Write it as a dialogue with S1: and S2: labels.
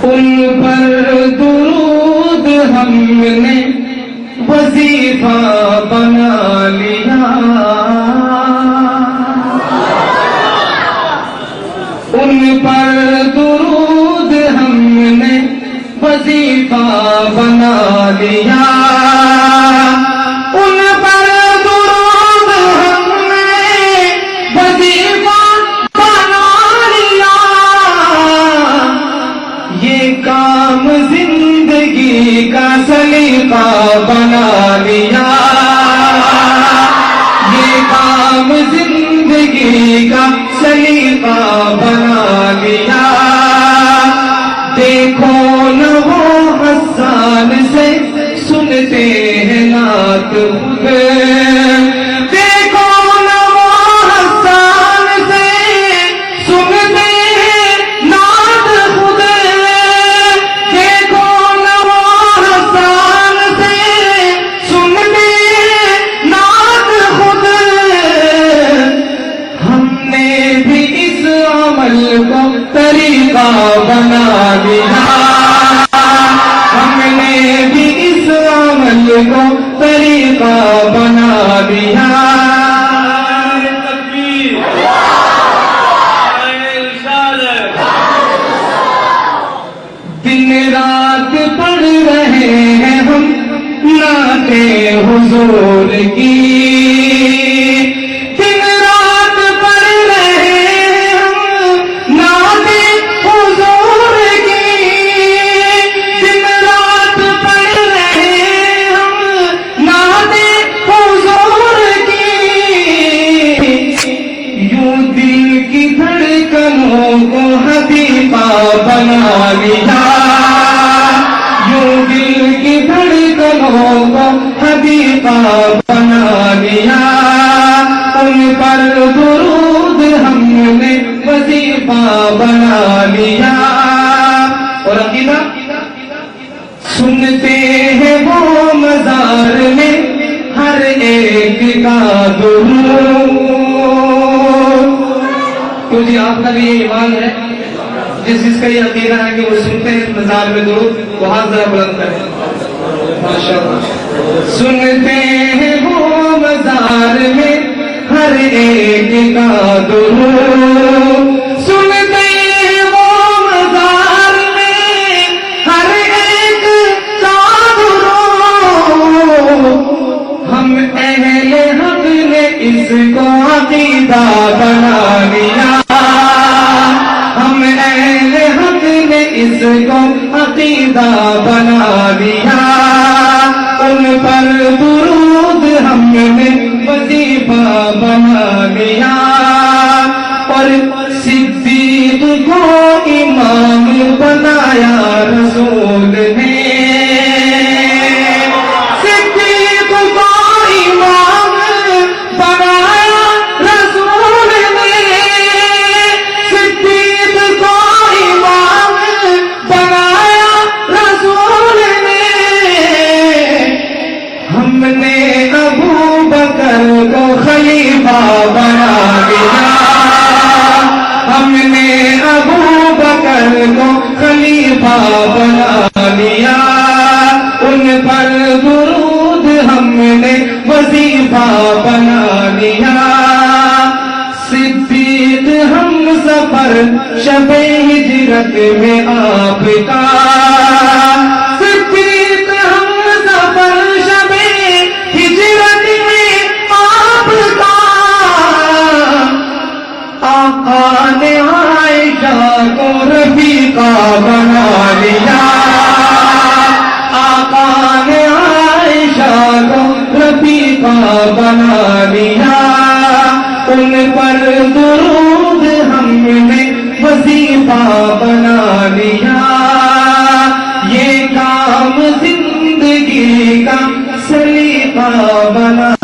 S1: ان پر درود ہم نے وظیفہ بنا لیا، ان پر درود ہم نے وظیفہ بنا لیا، ان پر درود ہم نے وظیفہ بنا لیا، یہ کام زندگی کا سلیقہ بنا لیا، یہ کام زندگی کا سلیقہ بنا لیا۔ دیکھو نہ وہ حسان سے سنتے ہیں نعت خود، دیکھو نہ وہ حسان سے سنتے ہیں نعت خود، دیکھو نہ وہ حسان سے سنتے ہیں نعت خود۔ ہم نے بھی اس عمل کو طریقہ بنا لیا، ہم نے بھی اس عمل کو طریقہ بنا لیا۔ دن رات پڑھ رہے ہیں ہم نعت حضور کی، بنا لیا، یوں دل کی دھڑکنوں کو حدیقہ بنا لیا، ان پر درود ہم نے وظیفہ بنا لیا۔ اور عقیدہ سنتے ہیں وہ مزار میں ہر ایک کا درود۔ تو جی آپ کا بھی یہ ایمان ہے، جس کا یہ عقیدہ ہے کہ وہ سنتے ہیں مزار میں درود، وہ ہاتھ ذرا بلند کریں۔ ماشاءاللہ۔ سنتے ہیں وہ مزار میں ہر ایک کا درود، سنتے ہیں وہ مزار میں ہر ایک کا درود۔ ہم اہل حق نے اس کو عقیدہ بنا لیا، ہم اہل حق نے اس کو عقیدہ بنا لیا، ان پر درود ہم نے وظیفہ بنا لیا۔ اور صدیق کو امام بنایا رسول نے، صدیق کو امام بنایا رسول نے، صدیق کو امام بنایا رسول نے۔ ہم نے ابو بکر کو خلیفہ بنا لیا، ہم نے ابو بکر کو خلیفہ بنا لیا، ان پر درود ہم نے وظیفہ بنا لیا۔ صدیق ہم سفر شب ہجرت میں آپ کا، صدیق ہم سفر شب ہجرت میں آپ کا، آقا نے عائشہ کو رفیقہ بنا لیا، آقا نے عائشہ کو رفیقہ بنا لیا، ان پر درود ہم نے وظیفہ بنا لیا، یہ کام زندگی کا سلیقہ بنا